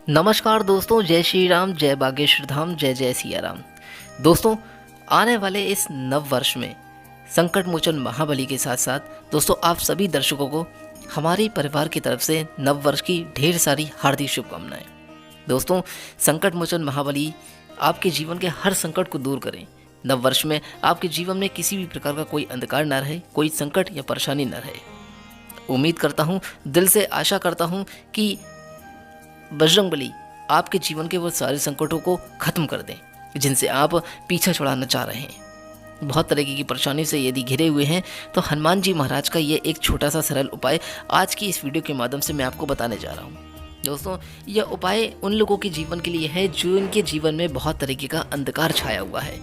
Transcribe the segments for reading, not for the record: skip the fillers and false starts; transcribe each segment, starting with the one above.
नमस्कार दोस्तों, जय श्री राम, जय बागेश्वर धाम, जय जय सिया राम। दोस्तों, आने वाले इस नव वर्ष में संकट मोचन महाबली के साथ साथ दोस्तों आप सभी दर्शकों को हमारे परिवार की तरफ से नव वर्ष की ढेर सारी हार्दिक शुभकामनाएं। दोस्तों, संकट मोचन महाबली आपके जीवन के हर संकट को दूर करें। नव वर्ष में आपके जीवन में किसी भी प्रकार का कोई अंधकार न रहे, कोई संकट या परेशानी न रहे। उम्मीद करता हूँ, दिल से आशा करता हूँ कि बजरंगबली आपके जीवन के वो सारे संकटों को खत्म कर दें जिनसे आप पीछा छुड़ाना चाह रहे हैं। बहुत तरीके की परेशानी से यदि घिरे हुए हैं तो हनुमान जी महाराज का ये एक छोटा सा सरल उपाय आज की इस वीडियो के माध्यम से मैं आपको बताने जा रहा हूँ। दोस्तों, यह उपाय उन लोगों के जीवन के लिए है जो इनके जीवन में बहुत तरीके का अंधकार छाया हुआ है।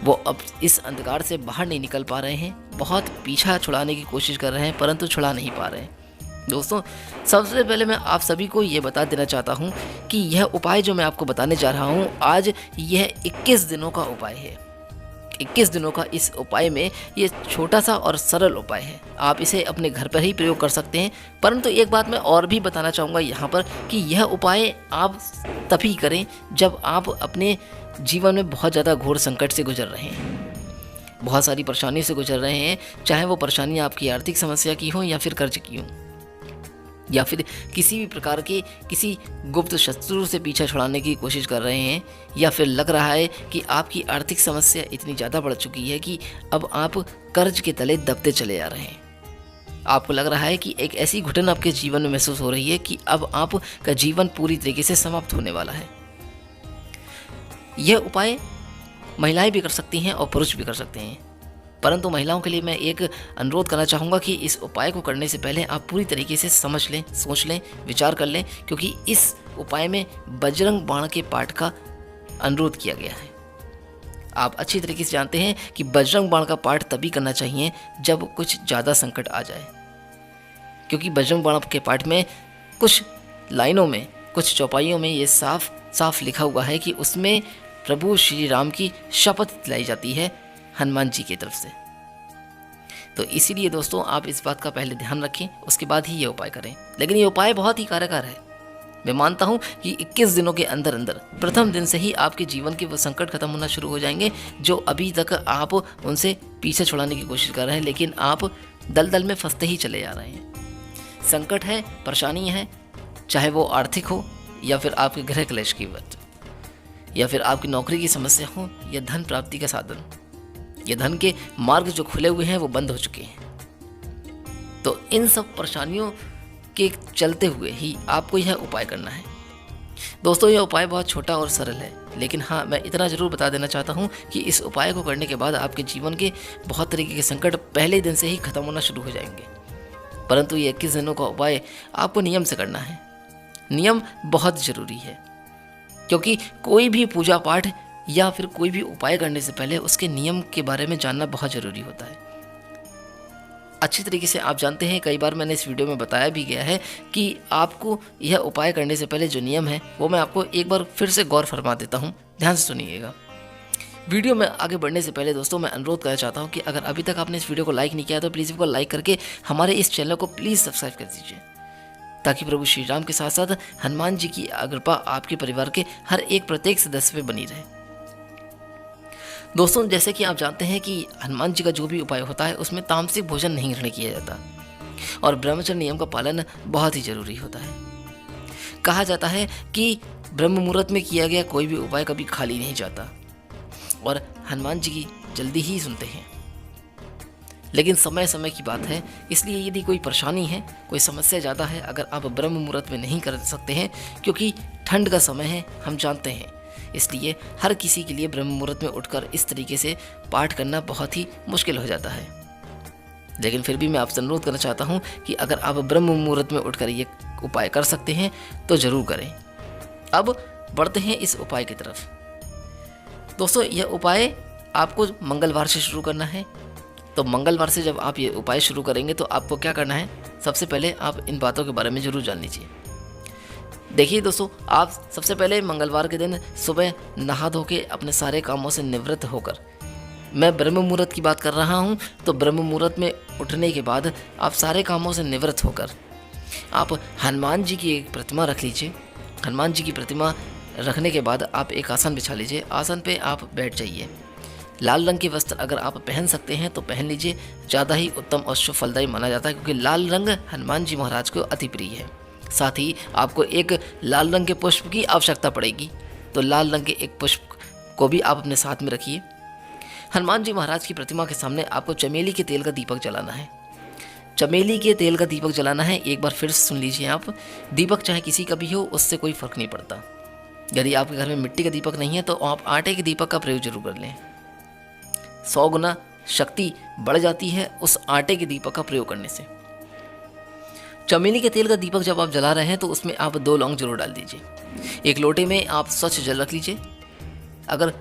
वो अब इस अंधकार से बाहर नहीं निकल पा रहे हैं, बहुत पीछा छुड़ाने की कोशिश कर रहे हैं परंतु छुड़ा नहीं पा रहे हैं। दोस्तों, सबसे पहले मैं आप सभी को ये बता देना चाहता हूँ कि यह उपाय जो मैं आपको बताने जा रहा हूँ आज, यह 21 दिनों का उपाय है। 21 दिनों का इस उपाय में ये छोटा सा और सरल उपाय है। आप इसे अपने घर पर ही प्रयोग कर सकते हैं, परंतु एक बात मैं और भी बताना चाहूँगा यहाँ पर कि यह उपाय आप तभी करें जब आप अपने जीवन में बहुत ज़्यादा घोर संकट से गुजर रहे हैं, बहुत सारी परेशानी से गुजर रहे हैं। चाहे वो परेशानी आपकी आर्थिक समस्या की हो या फिर कर्ज की हो, या फिर किसी भी प्रकार के किसी गुप्त शत्रु से पीछा छुड़ाने की कोशिश कर रहे हैं, या फिर लग रहा है कि आपकी आर्थिक समस्या इतनी ज़्यादा बढ़ चुकी है कि अब आप कर्ज के तले दबते चले आ रहे हैं। आपको लग रहा है कि एक ऐसी घुटन आपके जीवन में महसूस हो रही है कि अब आपका जीवन पूरी तरीके से समाप्त होने वाला है। यह उपाय महिलाएं भी कर सकती हैं और पुरुष भी कर सकते हैं, परंतु महिलाओं के लिए मैं एक अनुरोध करना चाहूँगा कि इस उपाय को करने से पहले आप पूरी तरीके से समझ लें, सोच लें, विचार कर लें, क्योंकि इस उपाय में बजरंग बाण के पाठ का अनुरोध किया गया है। आप अच्छी तरीके से जानते हैं कि बजरंग बाण का पाठ तभी करना चाहिए जब कुछ ज़्यादा संकट आ जाए, क्योंकि बजरंग बाण के पाठ में कुछ लाइनों में, कुछ चौपाइयों में ये साफ साफ लिखा हुआ है कि उसमें प्रभु श्री राम की शपथ दिलाई जाती है हनुमान जी की तरफ से। तो इसीलिए दोस्तों आप इस बात का पहले ध्यान रखें, उसके बाद ही ये उपाय करें। लेकिन ये उपाय बहुत ही कारगर है। मैं मानता हूँ कि 21 दिनों के अंदर अंदर प्रथम दिन से ही आपके जीवन के वो संकट खत्म होना शुरू हो जाएंगे जो अभी तक आप उनसे पीछे छुड़ाने की कोशिश कर रहे हैं, लेकिन आप दलदल में फंसते ही चले जा रहे हैं। संकट है, परेशानी है, चाहे वो आर्थिक हो या फिर आपके गृह क्लेश की वजह, या फिर आपकी नौकरी की समस्या हो, या धन प्राप्ति का साधन, ये धन के मार्ग जो खुले हुए हैं वो बंद हो चुके हैं। तो इन सब परेशानियों के चलते हुए ही आपको यह उपाय करना है। दोस्तों, यह उपाय बहुत छोटा और सरल है, लेकिन हाँ, मैं इतना ज़रूर बता देना चाहता हूँ कि इस उपाय को करने के बाद आपके जीवन के बहुत तरीके के संकट पहले दिन से ही खत्म होना शुरू हो जाएंगे। परंतु ये 21 दिनों का उपाय आपको नियम से करना है। नियम बहुत ज़रूरी है, क्योंकि कोई भी पूजा पाठ या फिर कोई भी उपाय करने से पहले उसके नियम के बारे में जानना बहुत ज़रूरी होता है। अच्छी तरीके से आप जानते हैं, कई बार मैंने इस वीडियो में बताया भी गया है कि आपको यह उपाय करने से पहले जो नियम है वो मैं आपको एक बार फिर से गौर फरमा देता हूँ, ध्यान से सुनिएगा। वीडियो में आगे बढ़ने से पहले दोस्तों मैं अनुरोध करना चाहता हूँ कि अगर अभी तक आपने इस वीडियो को लाइक नहीं किया तो प्लीज़ इसको लाइक करके हमारे इस चैनल को प्लीज़ सब्सक्राइब कर दीजिए, ताकि प्रभु श्री राम के साथ साथ हनुमान जी की कृपा आपके परिवार के हर एक प्रत्येक सदस्य पे बनी रहे। दोस्तों, जैसे कि आप जानते हैं कि हनुमान जी का जो भी उपाय होता है उसमें तामसिक भोजन नहीं ग्रहण किया जाता और ब्रह्मचर्य नियम का पालन बहुत ही जरूरी होता है। कहा जाता है कि ब्रह्म मुहूर्त में किया गया कोई भी उपाय कभी खाली नहीं जाता और हनुमान जी की जल्दी ही सुनते हैं। लेकिन समय समय की बात है, इसलिए यदि कोई परेशानी है, कोई समस्या ज़्यादा है, अगर आप ब्रह्म मुहूर्त में नहीं कर सकते हैं, क्योंकि ठंड का समय है, हम जानते हैं, इसलिए हर किसी के लिए ब्रह्म मुहूर्त में उठकर इस तरीके से पाठ करना बहुत ही मुश्किल हो जाता है। लेकिन फिर भी मैं आपसे अनुरोध करना चाहता हूँ कि अगर आप ब्रह्म मुहूर्त में उठकर ये उपाय कर सकते हैं तो ज़रूर करें। अब बढ़ते हैं इस उपाय की तरफ। दोस्तों, यह उपाय आपको मंगलवार से शुरू करना है। तो मंगलवार से जब आप ये उपाय शुरू करेंगे तो आपको क्या करना है, सबसे पहले आप इन बातों के बारे में ज़रूर जान लीजिए। देखिए दोस्तों, आप सबसे पहले मंगलवार के दिन सुबह नहा धो के अपने सारे कामों से निवृत्त होकर, मैं ब्रह्म मुहूर्त की बात कर रहा हूँ, तो ब्रह्म मुहूर्त में उठने के बाद आप सारे कामों से निवृत्त होकर आप हनुमान जी की एक प्रतिमा रख लीजिए। हनुमान जी की प्रतिमा रखने के बाद आप एक आसन बिछा लीजिए। आसन पे आप बैठ जाइए। लाल रंग के वस्त्र अगर आप पहन सकते हैं तो पहन लीजिए, ज़्यादा ही उत्तम और शुभ फलदायी माना जाता है, क्योंकि लाल रंग हनुमान जी महाराज को अति प्रिय है। साथ ही आपको एक लाल रंग के पुष्प की आवश्यकता पड़ेगी, तो लाल रंग के एक पुष्प को भी आप अपने साथ में रखिए। हनुमान जी महाराज की प्रतिमा के सामने आपको चमेली के तेल का दीपक जलाना है। चमेली के तेल का दीपक जलाना है। एक बार फिर से सुन लीजिए आप, दीपक चाहे किसी का भी हो, उससे कोई फर्क नहीं पड़ता। यदि आपके घर में मिट्टी का दीपक नहीं है तो आप आटे के दीपक का प्रयोग जरूर कर लें। 100 गुना शक्ति बढ़ जाती है उस आटे के दीपक का प्रयोग करने से। चमेली के तेल का दीपक जब आप जला रहे हैं तो उसमें आप 2 लौंग जरूर डाल दीजिए। एक लोटे में आप स्वच्छ जल रख लीजिए। अगर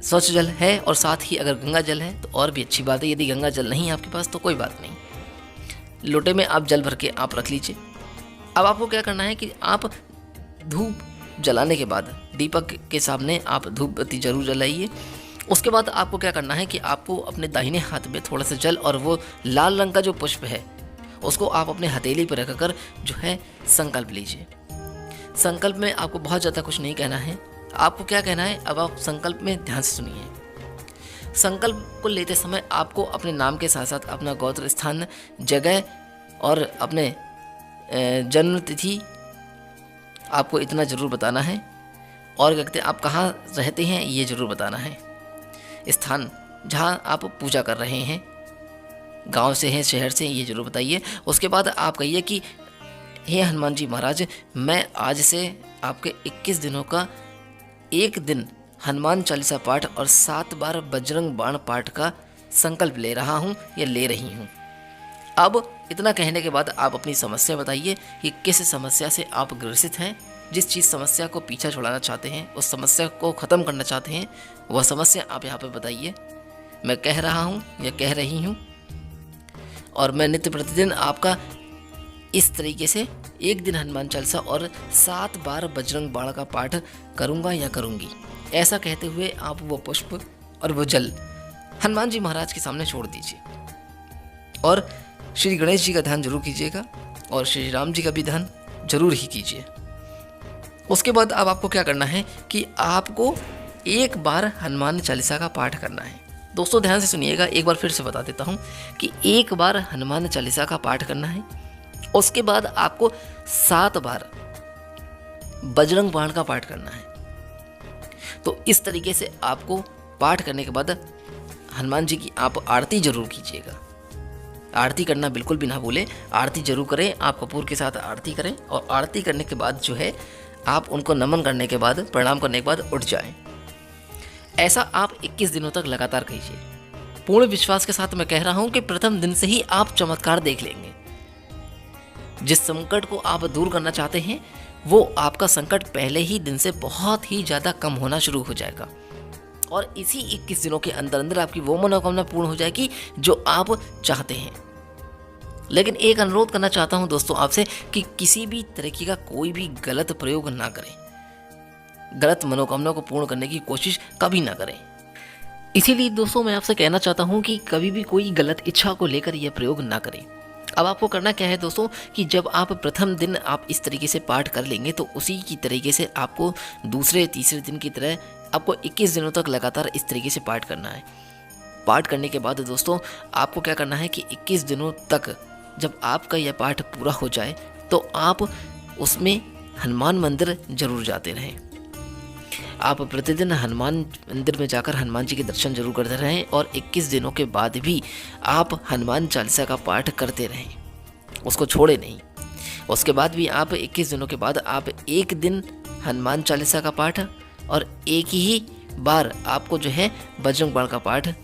स्वच्छ जल है और साथ ही अगर गंगा जल है तो और भी अच्छी बात है। यदि गंगा जल नहीं है आपके पास तो कोई बात नहीं, लोटे में आप जल भर के आप रख लीजिए। अब आपको क्या करना है कि आप धूप जलाने के बाद दीपक के सामने आप धूप बत्ती जरूर जलाइए। उसके बाद आपको क्या करना है कि आपको अपने दाहिने हाथ में थोड़ा सा जल और वो लाल रंग का जो पुष्प है उसको आप अपने हथेली पर रखकर जो है संकल्प लीजिए। संकल्प में आपको बहुत ज़्यादा कुछ नहीं कहना है। आपको क्या कहना है, अब आप संकल्प में ध्यान से सुनिए। संकल्प को लेते समय आपको अपने नाम के साथ साथ अपना गोत्र, स्थान, जगह और अपने जन्म तिथि आपको इतना ज़रूर बताना है। और क्या कहते हैं, आप कहाँ रहते हैं ये ज़रूर बताना है। स्थान जहाँ आप पूजा कर रहे हैं, गांव से हैं, शहर से, ये ज़रूर बताइए। उसके बाद आप कहिए कि हे हनुमान जी महाराज, मैं आज से आपके 21 दिनों का एक दिन हनुमान चालीसा पाठ और 7 बार बजरंग बाण पाठ का संकल्प ले रहा हूँ या ले रही हूँ। अब इतना कहने के बाद आप अपनी समस्या बताइए कि किस समस्या से आप ग्रसित हैं। जिस चीज़ समस्या को पीछा छुड़ाना चाहते हैं, उस समस्या को ख़त्म करना चाहते हैं, वह समस्या आप यहाँ पे बताइए। मैं कह रहा हूँ या कह रही हूँ और मैं नित्य प्रतिदिन आपका इस तरीके से एक दिन हनुमान चालीसा और 7 बार बजरंग बाण का पाठ करूँगा या करूँगी। ऐसा कहते हुए आप वो पुष्प और वो जल हनुमान जी महाराज के सामने छोड़ दीजिए और श्री गणेश जी का ध्यान जरूर कीजिएगा और श्री राम जी का भी ध्यान जरूर ही कीजिए। उसके बाद अब आपको क्या करना है कि आपको एक बार हनुमान चालीसा का पाठ करना है। दोस्तों ध्यान से सुनिएगा, एक बार फिर से बता देता हूँ कि एक बार हनुमान चालीसा का पाठ करना है। उसके बाद आपको 7 बार बजरंग बाण का पाठ करना है। तो इस तरीके से आपको पाठ करने के बाद हनुमान जी की आप आरती जरूर कीजिएगा। आरती करना बिल्कुल भी ना भूलें, आरती जरूर करें। आप कपूर के साथ आरती करें और आरती करने के बाद जो है आप उनको नमन करने के बाद, प्रणाम करने के बाद उठ जाएं। ऐसा आप 21 दिनों तक लगातार कीजिए। पूर्ण विश्वास के साथ मैं कह रहा हूं कि प्रथम दिन से ही आप चमत्कार देख लेंगे। जिस संकट को आप दूर करना चाहते हैं वो आपका संकट पहले ही दिन से बहुत ही ज़्यादा कम होना शुरू हो जाएगा और इसी 21 दिनों के अंदर अंदर आपकी वो मनोकामना पूर्ण हो जाएगी जो आप चाहते हैं। लेकिन एक अनुरोध करना चाहता हूं दोस्तों आपसे कि किसी भी तरीके का कोई भी गलत प्रयोग ना करें। गलत मनोकामना को पूर्ण करने की कोशिश कभी ना करें। इसीलिए दोस्तों मैं आपसे कहना चाहता हूं कि कभी भी कोई गलत इच्छा को लेकर यह प्रयोग ना करें। अब आपको करना क्या है दोस्तों कि जब आप प्रथम दिन आप इस तरीके से पाठ कर लेंगे तो उसी की तरीके से आपको दूसरे तीसरे दिन की तरह आपको 21 दिनों तक लगातार इस तरीके से पाठ करना है। पाठ करने के बाद दोस्तों आपको क्या करना है कि 21 दिनों तक जब आपका यह पाठ पूरा हो जाए तो आप उसमें हनुमान मंदिर जरूर जाते रहें। आप प्रतिदिन हनुमान मंदिर में जाकर हनुमान जी के दर्शन जरूर करते रहें और 21 दिनों के बाद भी आप हनुमान चालीसा का पाठ करते रहें, उसको छोड़े नहीं। उसके बाद भी आप 21 दिनों के बाद आप एक दिन हनुमान चालीसा का पाठ और एक ही बार आपको जो है बजरंग बाण का पाठ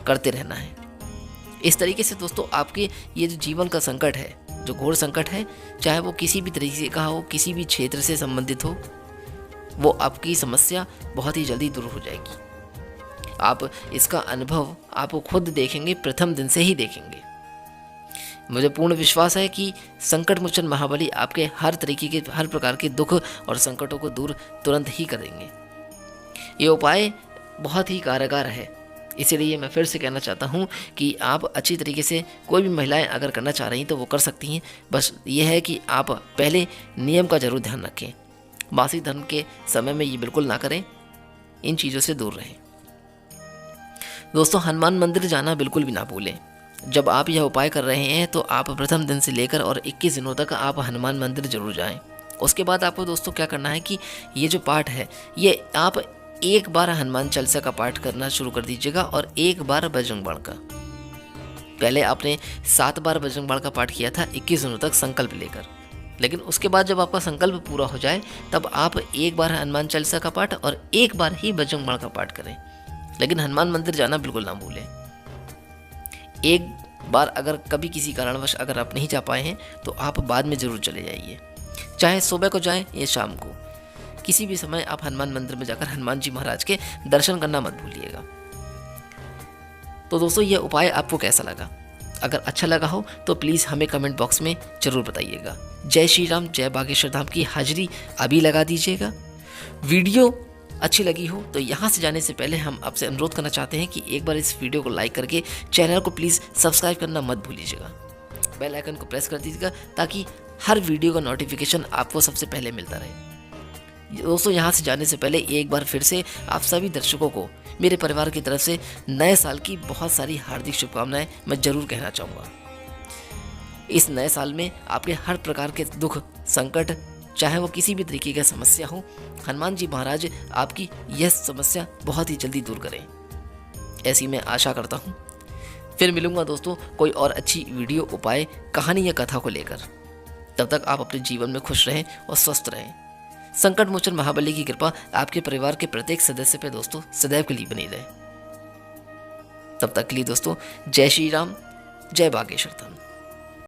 करते रहना है। इस तरीके से दोस्तों आपके ये जो जीवन का संकट है, जो घोर संकट है, चाहे वो किसी भी तरीके का हो, किसी भी क्षेत्र से संबंधित हो, वो आपकी समस्या बहुत ही जल्दी दूर हो जाएगी। आप इसका अनुभव आप खुद देखेंगे, प्रथम दिन से ही देखेंगे। मुझे पूर्ण विश्वास है कि संकट मोचन महाबली आपके हर तरीके के, हर प्रकार के दुख और संकटों को दूर तुरंत ही करेंगे। ये उपाय बहुत ही कारगर है, इसीलिए मैं फिर से कहना चाहता हूँ कि आप अच्छी तरीके से कोई भी महिलाएं अगर करना चाह रही हैं तो वो कर सकती हैं। बस ये है कि आप पहले नियम का जरूर ध्यान रखें। मासिक धर्म के समय में ये बिल्कुल ना करें, इन चीज़ों से दूर रहें। दोस्तों, हनुमान मंदिर जाना बिल्कुल भी ना भूलें। जब आप यह उपाय कर रहे हैं तो आप प्रथम दिन से लेकर और 21 दिनों तक आप हनुमान मंदिर जरूर जाएं। उसके बाद आपको दोस्तों क्या करना है कि ये जो पाठ है, ये आप एक बार हनुमान चालीसा का पाठ करना शुरू कर दीजिएगा और एक बार बजरंग बाण का। पहले आपने 7 बार बजरंग बाण का पाठ किया था 21 दिनों तक संकल्प लेकर, लेकिन उसके बाद जब आपका संकल्प पूरा हो जाए तब आप एक बार हनुमान चालीसा का पाठ और एक बार ही बजरंग बाण का पाठ करें। लेकिन हनुमान मंदिर जाना बिल्कुल ना भूलें। एक बार अगर कभी किसी कारणवश अगर आप नहीं जा पाए हैं तो आप बाद में ज़रूर चले जाइए, चाहे सुबह को जाएं या शाम को, किसी भी समय आप हनुमान मंदिर में जाकर हनुमान जी महाराज के दर्शन करना मत भूलिएगा। तो दोस्तों, यह उपाय आपको कैसा लगा? अगर अच्छा लगा हो तो प्लीज़ हमें कमेंट बॉक्स में ज़रूर बताइएगा। जय श्री राम, जय बागेश्वर धाम की हाजिरी अभी लगा दीजिएगा। वीडियो अच्छी लगी हो तो यहाँ से जाने से पहले हम आपसे अनुरोध करना चाहते हैं कि एक बार इस वीडियो को लाइक करके चैनल को प्लीज़ सब्सक्राइब करना मत भूलिएगा। बेल आइकन को प्रेस कर दीजिएगा ताकि हर वीडियो का नोटिफिकेशन आपको सबसे पहले मिलता रहे। दोस्तों, यहाँ से जाने से पहले एक बार फिर से आप सभी दर्शकों को मेरे परिवार की तरफ से नए साल की बहुत सारी हार्दिक शुभकामनाएं मैं ज़रूर कहना चाहूँगा। इस नए साल में आपके हर प्रकार के दुख संकट, चाहे वो किसी भी तरीके की समस्या हो, हनुमान जी महाराज आपकी यह समस्या बहुत ही जल्दी दूर करें, ऐसी मैं आशा करता हूँ। फिर मिलूंगा दोस्तों कोई और अच्छी वीडियो, उपाय, कहानी या कथा को लेकर। तब तक आप अपने जीवन में खुश रहें और स्वस्थ रहें। संकट मोचन महाबली की कृपा आपके परिवार के प्रत्येक सदस्य पे दोस्तों सदैव के लिए बनी रहे। तब तक के लिए दोस्तों, जय श्री राम, जय बागेश्वर धाम।